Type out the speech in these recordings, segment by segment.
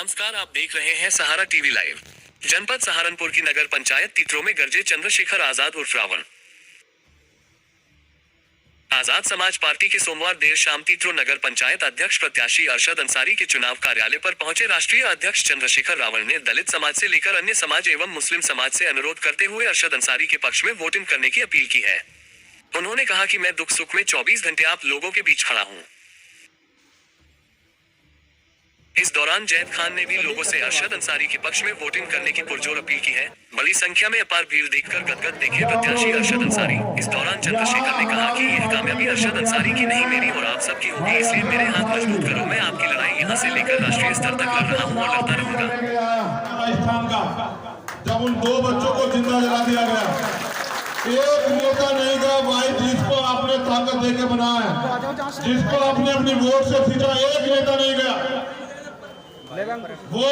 नमस्कार, आप देख रहे हैं सहारा टीवी लाइव। जनपद सहारनपुर की नगर पंचायत तीतरो में गरजे चंद्रशेखर आजाद उर्फ रावण। आजाद समाज पार्टी के सोमवार देर शाम तीतरो नगर पंचायत अध्यक्ष प्रत्याशी अरशद अंसारी के चुनाव कार्यालय पर पहुंचे राष्ट्रीय अध्यक्ष चंद्रशेखर रावण ने दलित समाज से लेकर अन्य समाज एवं मुस्लिम समाज से अनुरोध करते हुए अरशद अंसारी के पक्ष में वोटिंग करने की अपील की है। उन्होंने कहा कि मैं दुख सुख में 24 घंटे आप लोगों के बीच खड़ा हूं। इस दौरान जैद खान ने भी लोगों से अरशद अंसारी के पक्ष में वोटिंग करने की पुरजोर अपील की है। बड़ी संख्या में अपार भीड़ देखकर गदगद देखे प्रत्याशी अरशद अंसारी। इस दौरान चंद्रशेखर ने कहा कि यह कामयाबी अरशद अंसारी की नहीं, मेरी और आप सबकी होगी, इसलिए मेरे हाथ मजबूत करो। मैं आपकी लड़ाई यहां से लेकर राष्ट्रीय स्तर तक लड़ रहा हूं और लड़ता रहूंगा। जब उन दो बच्चों को जिंदा जला दिया गया, एक नेता नहीं गया भाई, जिसको आपने ताकत देके बनाया, जिसको आपने अपनी वोट से खींचा, एक नेता नहीं गया। वो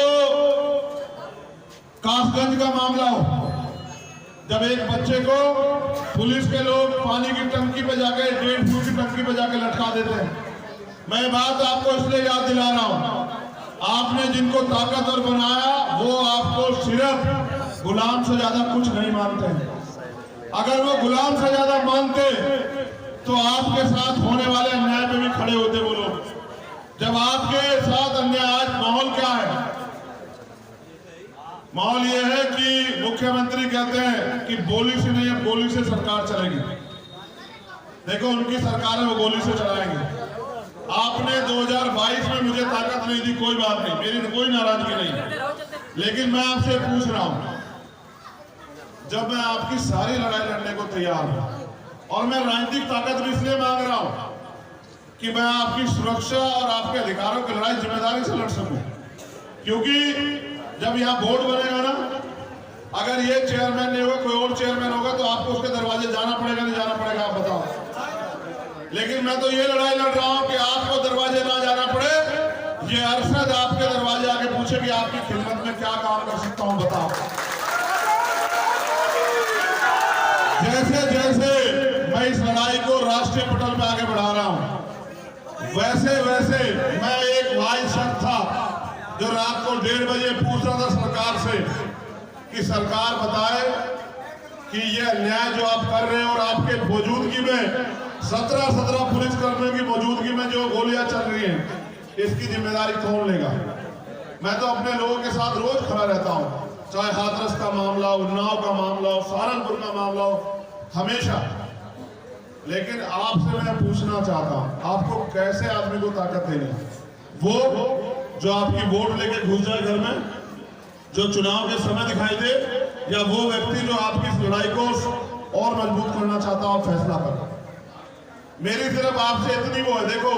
कासगंज का मामला हो, जब एक बच्चे को पुलिस के लोग पानी की टंकी पे जाके 1.5 फुट की टंकी पे जाके लटका देते हैं। मैं बात आपको इसलिए याद दिला रहा हूं, आपने जिनको ताकतवर बनाया वो आपको सिर्फ गुलाम से ज्यादा कुछ नहीं मानते हैं। अगर वो गुलाम से ज्यादा मानते तो आपके साथ होने वाले अन्याय पे भी खड़े होते वो लोग। जब आपके साथ अन्याय, आज माहौल क्या है? माहौल ये है कि मुख्यमंत्री कहते हैं कि गोली से नहीं, अब गोली से सरकार चलेगी। देखो उनकी सरकार है, वो गोली से चलाएंगे। आपने 2022 में मुझे ताकत नहीं दी, कोई बात नहीं, मेरी कोई नाराजगी नहीं, लेकिन मैं आपसे पूछ रहा हूं, जब मैं आपकी सारी लड़ाई लड़ने को तैयार हूं और मैं राजनीतिक ताकत भी इसलिए मांग रहा हूं कि मैं आपकी सुरक्षा और आपके अधिकारों की लड़ाई जिम्मेदारी से लड़ सकूं, क्योंकि जब यहाँ बोर्ड बनेगा ना, अगर ये चेयरमैन नहीं होगा, कोई और चेयरमैन होगा, तो आपको उसके दरवाजे जाना पड़ेगा, नहीं जाना पड़ेगा, आप बताओ। लेकिन मैं तो ये लड़ाई लड़ रहा हूं कि आपको दरवाजे ना जाना पड़े, ये अरशद आपके दरवाजे आके पूछे कि आपकी खिदमत में क्या काम कर सकता हूं, बताओ। जैसे जैसे मैं इस लड़ाई को राष्ट्रीय पटल पे आगे बढ़ा रहा हूं, वैसे वैसे मैं एक भाई शख्स था जो रात को 1:30 बजे पूछ रहा था सरकार से कि सरकार बताए कि ये अन्याय जो आप कर रहे हैं और आपके मौजूदगी में 17 पुलिसकर्मियों की मौजूदगी में जो गोलियां चल रही हैं, इसकी जिम्मेदारी कौन लेगा? मैं तो अपने लोगों के साथ रोज खड़ा रहता हूं, चाहे हाथरस का मामला हो, उन्नाव का मामला हो, सहारनपुर का मामला हो, हमेशा। लेकिन आपसे मैं पूछना चाहता हूं, आपको कैसे आदमी को ताकत देनी? वो जो आपकी वोट लेके घुस जाए घर में, जो चुनाव के समय दिखाई दे, या वो व्यक्ति जो आपकी इस लड़ाई को और मजबूत करना चाहता हो? फैसला कर। मेरी सिर्फ आपसे इतनी वो है, देखो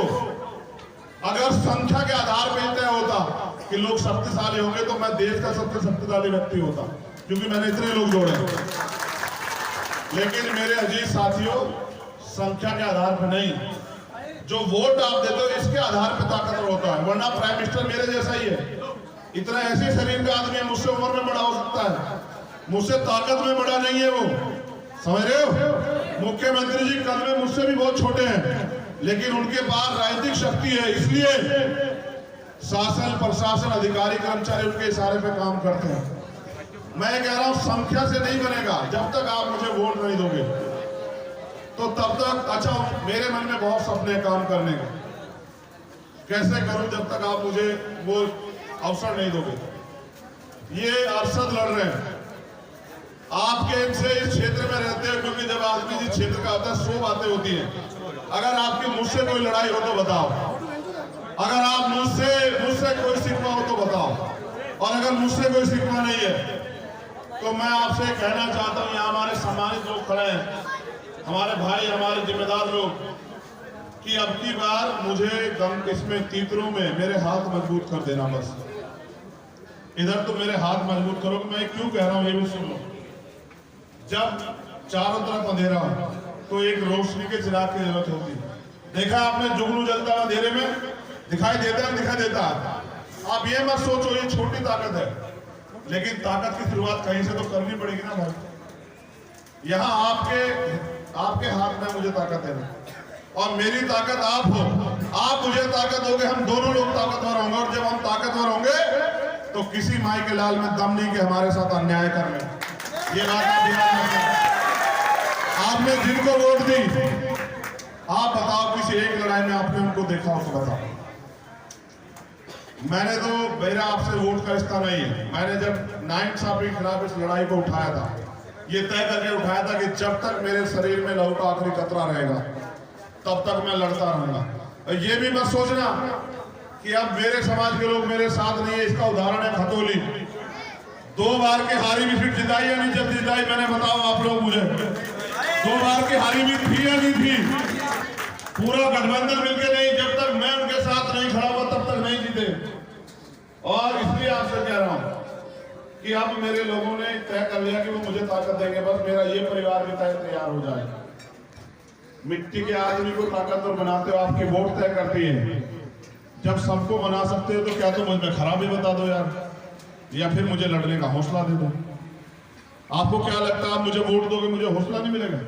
अगर संख्या के आधार पर तय होता कि लोग शक्तिशाली होंगे तो मैं देश का सबसे शक्तिशाली व्यक्ति होता, क्योंकि मैंने इतने लोग जोड़े। लेकिन मेरे अजीज साथियों, संख्या के आधार पर नहीं, जो वोट आप देते हो इसके आधार पर ताकतवर होता है। वरना प्राइम मिनिस्टर मेरे जैसा ही है, इतना ऐसे शरीर का आदमी है, मुझसे उम्र में बड़ा हो सकता है, मुझसे ताकत में बड़ा नहीं है वो, समझ रहे हो? मुख्यमंत्री जी कद में मुझसे भी बहुत छोटे हैं, लेकिन उनके पास राजनीतिक शक्ति है, इसलिए शासन, प्रशासन, अधिकारी, कर्मचारी उनके इशारे पे काम करते हैं। मैं कह रहा हूं संख्या से नहीं बनेगा, जब तक आप मुझे वोट नहीं दोगे तो तब तक। अच्छा, मेरे मन में बहुत सपने काम करने के, कैसे करूं जब तक आप मुझे वो अवसर नहीं दोगे। ये अरशद लड़ रहे हैं आपके इनसे, इस क्षेत्र में रहते हैं, क्योंकि जब आदमी जिस क्षेत्र का आता है 100 बातें होती हैं। अगर आपकी मुझसे कोई लड़ाई हो तो बताओ, अगर आप मुझसे कोई शिकवा हो तो बताओ, और अगर मुझसे कोई शिकवा नहीं है तो मैं आपसे कहना चाहता हूं, यहाँ हमारे सम्मानित लोग खड़े हैं, हमारे भाई, हमारे जिम्मेदार लोग, कि अब की बार मुझे इसमें तीतरों में मेरे हाथ मजबूत कर देना। बस इधर तो मेरे हाथ मजबूत करो। मैं क्यों कह रहा हूं ये भी सुन लो। जब चारों तरफ अंधेरा हो तो एक रोशनी के चिराग की जरूरत होती है। देखा आपने जुगनू जलता है अंधेरे में, दिखाई देता है, दिखाई देता है। आप ये मत सोचो ये छोटी ताकत है, लेकिन ताकत की शुरुआत कहीं से तो करनी पड़ेगी ना भाई। यहाँ आपके हाथ में मुझे ताकत है, और मेरी ताकत आप हो, आप मुझे ताकत दोगे, हम दोनों लोग ताकतवर होंगे। और जब हम ताकतवर होंगे तो किसी माई के लाल में दम नहीं कि हमारे साथ अन्याय कर ले। ये बात आप ध्यान रखें। आपने जिनको वोट दी, आप बताओ किसी एक लड़ाई में आपने उनको देखा हो तो बताओ। मैंने तो मेरा आपसे वोट का रिश्ता नहीं है। मैंने जब नाइट साहब के खिलाफ इस लड़ाई को उठाया था, ये तय करके उठाया था कि जब तक मेरे शरीर में लहू का आखिरी कतरा रहेगा तब तक मैं लड़ता रहूंगा। ये भी मत सोचना कि अब मेरे समाज के लोग मेरे साथ नहीं है। इसका उदाहरण है खतौली। 2 बार के हारी भी सीट जिताई या नहीं जब जिताई, मैंने बताओ आप लोग मुझे। 2 बार के हारी भी थी या नहीं थी? पूरा गठबंधन मिलकर नहीं, जब तक मैं उनके साथ नहीं खड़ा हुआ तब तक नहीं जीते। और इसलिए आपसे कह रहा हूं कि अब मेरे लोगों ने तय कर लिया कि वो मुझे ताकत देंगे, बस मेरा ये परिवार भी तैयार हो जाए। मिट्टी के आदमी को ताकतवर बनाते हो आपकी वोट तय करती है। जब सबको बना सकते हो तो क्या तो मुझ में खराबी बता दो यार, या फिर मुझे लड़ने का हौसला दे दो। आपको क्या लगता है आप मुझे वोट दोगे मुझे हौसला नहीं मिलेगा?